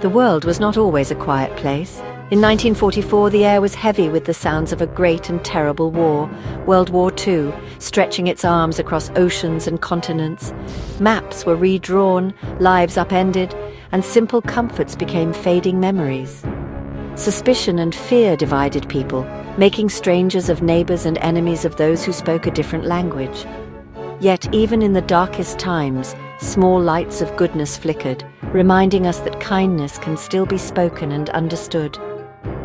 The world was not always a quiet place. In 1944, the air was heavy with the sounds of a great and terrible war, World War II, stretching its arms across oceans and continents. Maps were redrawn, lives upended, and simple comforts became fading memories. Suspicion and fear divided people, making strangers of neighbors and enemies of those who spoke a different language. Yet even in the darkest times, small lights of goodness flickered, reminding us that kindness can still be spoken and understood.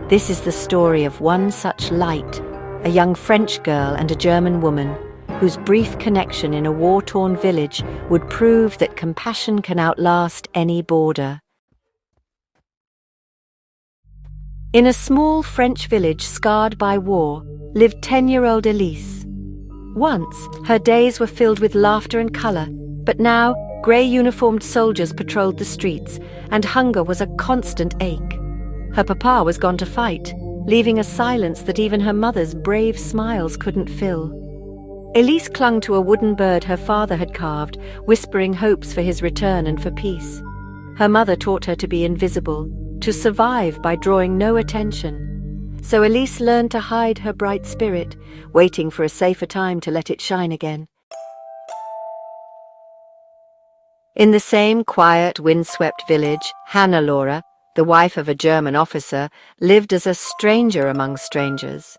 This is the story of one such light, a young French girl and a German woman, whose brief connection in a war-torn village would prove that compassion can outlast any border. In a small French village scarred by war, lived 10-year-old Elise. Once, her days were filled with laughter and colour, but now, grey-uniformed soldiers patrolled the streets, and hunger was a constant ache. Her papa was gone to fight, leaving a silence that even her mother's brave smiles couldn't fill. Elise clung to a wooden bird her father had carved, whispering hopes for his return and for peace. Her mother taught her to be invisible, to survive by drawing no attention. So Elise learned to hide her bright spirit, waiting for a safer time to let it shine again. In the same quiet, windswept village, Hannah-Laura, the wife of a German officer, lived as a stranger among strangers.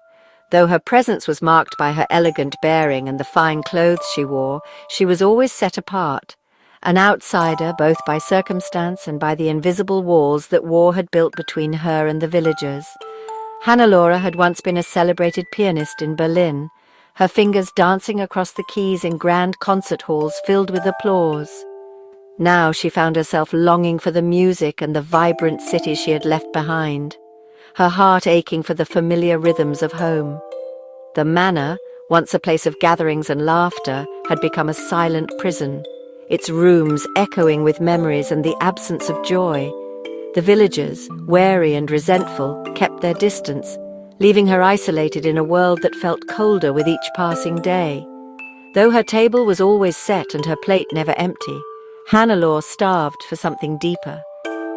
Though her presence was marked by her elegant bearing and the fine clothes she wore, she was always set apart. An outsider both by circumstance and by the invisible walls that war had built between her and the villagers. Hannah-Laura had once been a celebrated pianist in Berlin, her fingers dancing across the keys in grand concert halls filled with applause. Now she found herself longing for the music and the vibrant city she had left behind, her heart aching for the familiar rhythms of home. The manor, once a place of gatherings and laughter, had become a silent prison, its rooms echoing with memories and the absence of joy. The villagers, wary and resentful, kept their distance, leaving her isolated in a world that felt colder with each passing day. Though her table was always set and her plate never empty, Hannah-Laura starved for something deeper: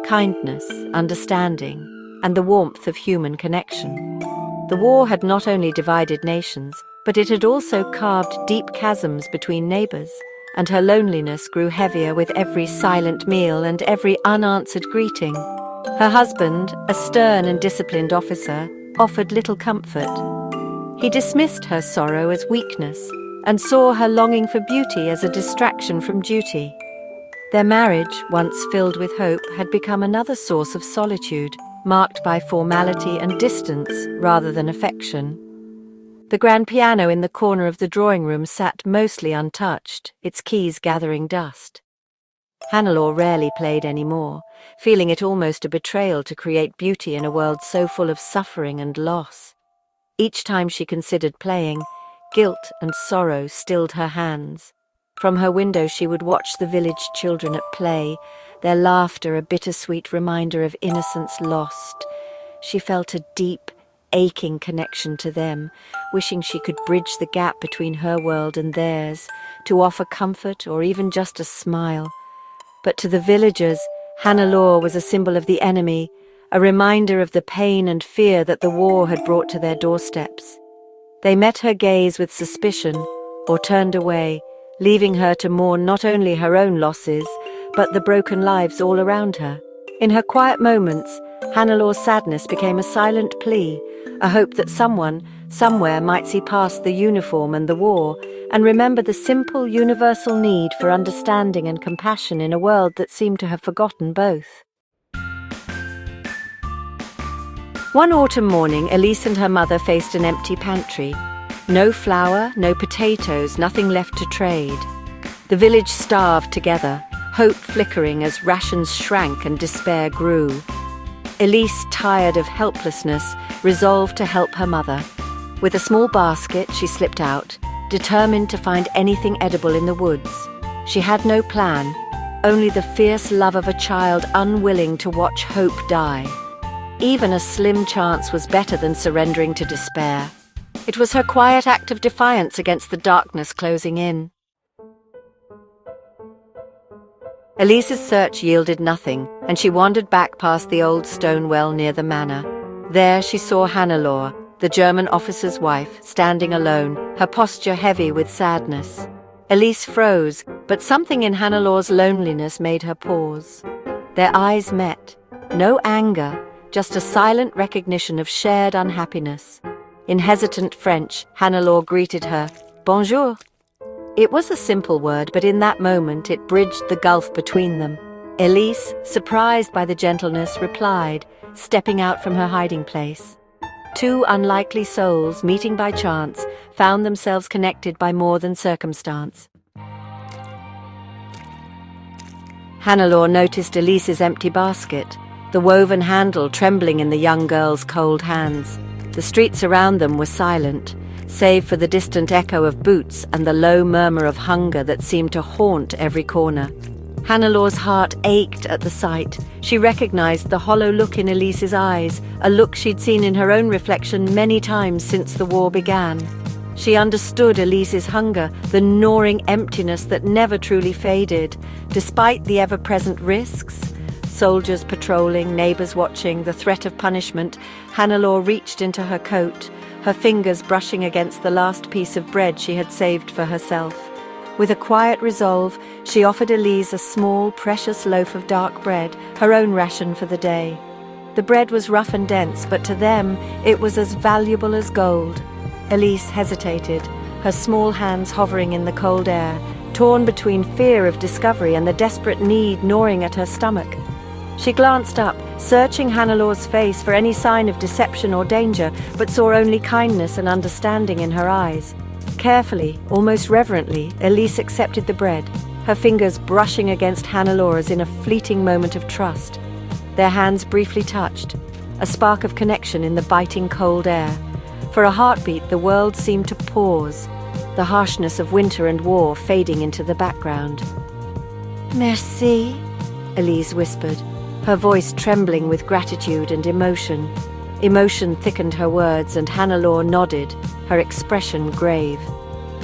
kindness, understanding, and the warmth of human connection. The war had not only divided nations, but it had also carved deep chasms between neighbors, and her loneliness grew heavier with every silent meal and every unanswered greeting. Her husband, a stern and disciplined officer, offered little comfort. He dismissed her sorrow as weakness and saw her longing for beauty as a distraction from duty. Their marriage, once filled with hope, had become another source of solitude, marked by formality and distance rather than affection. The grand piano in the corner of the drawing room sat mostly untouched, its keys gathering dust. Hannah-Laura rarely played anymore, feeling it almost a betrayal to create beauty in a world so full of suffering and loss. Each time she considered playing, guilt and sorrow stilled her hands. From her window she would watch the village children at play, their laughter a bittersweet reminder of innocence lost. She felt a deep, aching connection to them, wishing she could bridge the gap between her world and theirs, to offer comfort or even just a smile. But to the villagers, Hannah-Laura was a symbol of the enemy, a reminder of the pain and fear that the war had brought to their doorsteps. They met her gaze with suspicion or turned away, leaving her to mourn not only her own losses, but the broken lives all around her. In her quiet moments, Hannah-Laura's sadness became a silent plea, a hope that someone, somewhere might see past the uniform and the war, and remember the simple, universal need for understanding and compassion in a world that seemed to have forgotten both. One autumn morning, Elise and her mother faced an empty pantry. No flour, no potatoes, nothing left to trade. The village starved together, hope flickering as rations shrank and despair grew. Elise, tired of helplessness, resolved to help her mother. With a small basket, she slipped out, determined to find anything edible in the woods. She had no plan, only the fierce love of a child unwilling to watch hope die. Even a slim chance was better than surrendering to despair. It was her quiet act of defiance against the darkness closing in. Elise's search yielded nothing, and she wandered back past the old stone well near the manor. There she saw Hannelore, the German officer's wife, standing alone, her posture heavy with sadness. Elise froze, but something in Hannelore's loneliness made her pause. Their eyes met. No anger, just a silent recognition of shared unhappiness. In hesitant French, Hannelore greeted her, "Bonjour." It was a simple word, but in that moment it bridged the gulf between them. Elise, surprised by the gentleness, replied, stepping out from her hiding place. Two unlikely souls, meeting by chance, found themselves connected by more than circumstance. Hannelore noticed Elise's empty basket, the woven handle trembling in the young girl's cold hands. The streets around them were silent, save for the distant echo of boots and the low murmur of hunger that seemed to haunt every corner. Hannelore's heart ached at the sight. She recognized the hollow look in Elise's eyes, a look she'd seen in her own reflection many times since the war began. She understood Elise's hunger, the gnawing emptiness that never truly faded, despite the ever-present risks. Soldiers patrolling, neighbors watching, the threat of punishment. Hannelore reached into her coat, her fingers brushing against the last piece of bread she had saved for herself. With a quiet resolve, she offered Elise a small, precious loaf of dark bread, her own ration for the day. The bread was rough and dense, but to them it was as valuable as gold. Elise hesitated, her small hands hovering in the cold air, torn between fear of discovery and the desperate need gnawing at her stomach. She glanced up, searching Hannelore's face for any sign of deception or danger, but saw only kindness and understanding in her eyes. Carefully, almost reverently, Elise accepted the bread, her fingers brushing against Hannelore's in a fleeting moment of trust. Their hands briefly touched, a spark of connection in the biting cold air. For a heartbeat, the world seemed to pause, the harshness of winter and war fading into the background. "Merci," Elise whispered, her voice trembling with gratitude and emotion. Emotion thickened her words, and Hannelore nodded, her expression grave.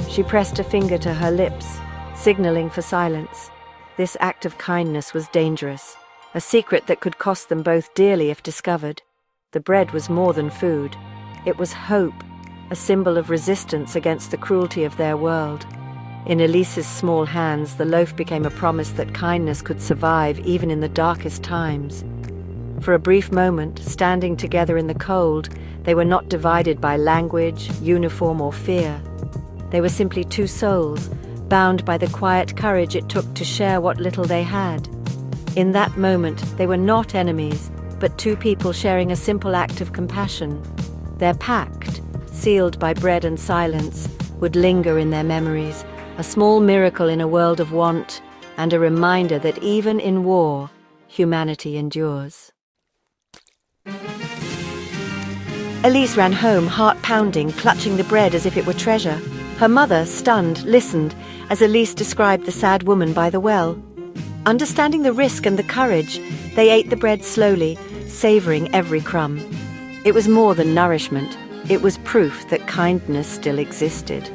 She pressed a finger to her lips, signaling for silence. This act of kindness was dangerous, a secret that could cost them both dearly if discovered. The bread was more than food. It was hope, a symbol of resistance against the cruelty of their world. In Elise's small hands, the loaf became a promise that kindness could survive even in the darkest times. For a brief moment, standing together in the cold, they were not divided by language, uniform, or fear. They were simply two souls, bound by the quiet courage it took to share what little they had. In that moment, they were not enemies, but two people sharing a simple act of compassion. Their pact, sealed by bread and silence, would linger in their memories, a small miracle in a world of want, and a reminder that even in war, humanity endures. Elise ran home, heart pounding, clutching the bread as if it were treasure. Her mother, stunned, listened as Elise described the sad woman by the well. Understanding the risk and the courage, they ate the bread slowly, savoring every crumb. It was more than nourishment. It was proof that kindness still existed.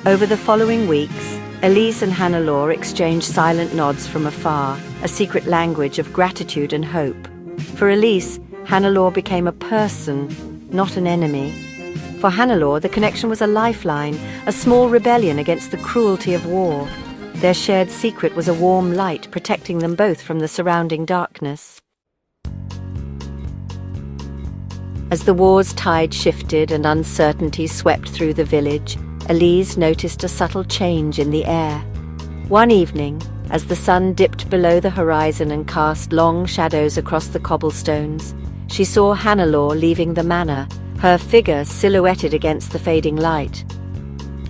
Over the following weeks, Elise and Hannelore exchanged silent nods from afar, a secret language of gratitude and hope. For Elise, Hannelore became a person, not an enemy. For Hannelore, the connection was a lifeline, a small rebellion against the cruelty of war. Their shared secret was a warm light protecting them both from the surrounding darkness. As the war's tide shifted and uncertainty swept through the village, Elise noticed a subtle change in the air. One evening, as the sun dipped below the horizon and cast long shadows across the cobblestones, she saw Hannelore leaving the manor, her figure silhouetted against the fading light.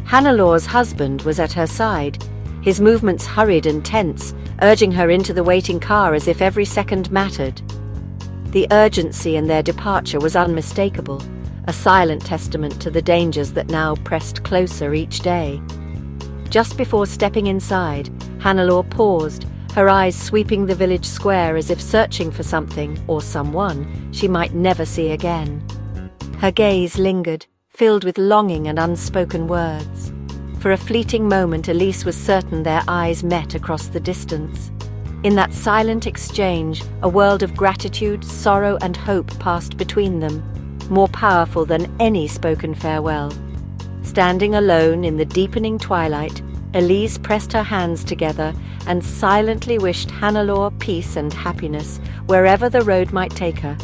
Hannelore's husband was at her side, his movements hurried and tense, urging her into the waiting car as if every second mattered. The urgency in their departure was unmistakable, a silent testament to the dangers that now pressed closer each day. Just before stepping inside, Hannelore paused, her eyes sweeping the village square as if searching for something, or someone, she might never see again. Her gaze lingered, filled with longing and unspoken words. For a fleeting moment, Elise was certain their eyes met across the distance. In that silent exchange, a world of gratitude, sorrow, and hope passed between them, more powerful than any spoken farewell. Standing alone in the deepening twilight, Elise pressed her hands together and silently wished Hannelore peace and happiness wherever the road might take her.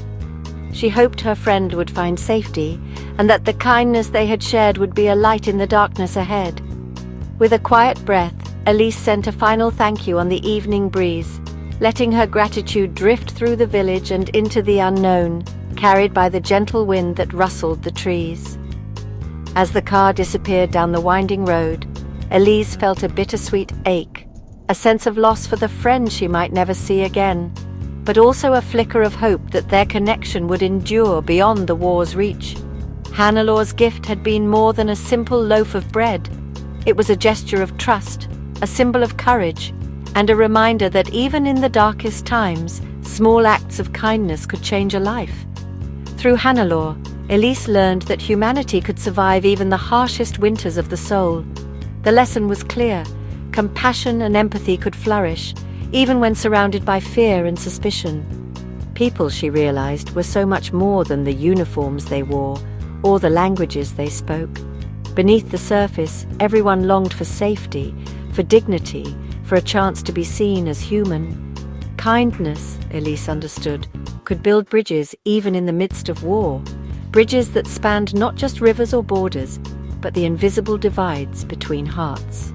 She hoped her friend would find safety, and that the kindness they had shared would be a light in the darkness ahead. With a quiet breath, Elise sent a final thank you on the evening breeze, letting her gratitude drift through the village and into the unknown, carried by the gentle wind that rustled the trees. As the car disappeared down the winding road, Elise felt a bittersweet ache, a sense of loss for the friend she might never see again, but also a flicker of hope that their connection would endure beyond the war's reach. Hannelore's gift had been more than a simple loaf of bread. It was a gesture of trust, a symbol of courage, and a reminder that even in the darkest times, small acts of kindness could change a life. Through Hannelore, Elise learned that humanity could survive even the harshest winters of the soul. The lesson was clear: compassion and empathy could flourish, even when surrounded by fear and suspicion. People, she realized, were so much more than the uniforms they wore or the languages they spoke. Beneath the surface, everyone longed for safety, for dignity, for a chance to be seen as human. Kindness, Elise understood, could build bridges even in the midst of war, bridges that spanned not just rivers or borders, but the invisible divides between hearts.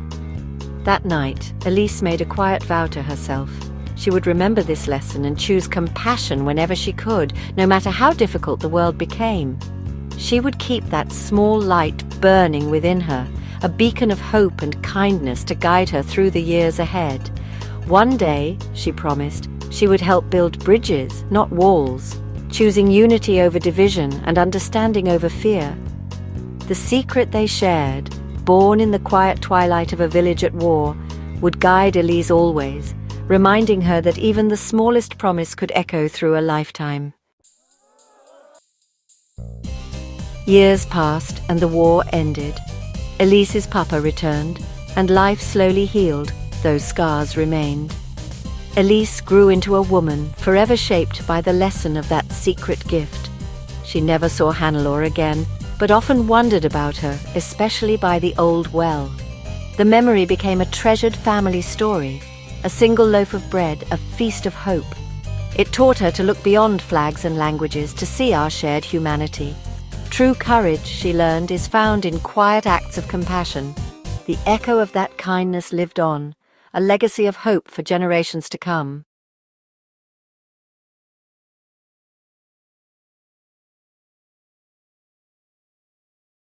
That night, Elise made a quiet vow to herself. She would remember this lesson and choose compassion whenever she could, no matter how difficult the world became. She would keep that small light burning within her, a beacon of hope and kindness to guide her through the years ahead. One day, she promised, she would help build bridges, not walls, choosing unity over division and understanding over fear. The secret they shared, born in the quiet twilight of a village at war, would guide Elise always, reminding her that even the smallest promise could echo through a lifetime. Years passed and the war ended. Elise's papa returned, and life slowly healed, though scars remained. Elise grew into a woman, forever shaped by the lesson of that secret gift. She never saw Hannelore again, but often wondered about her, especially by the old well. The memory became a treasured family story, a single loaf of bread, a feast of hope. It taught her to look beyond flags and languages, to see our shared humanity. True courage, she learned, is found in quiet acts of compassion. The echo of that kindness lived on, a legacy of hope for generations to come.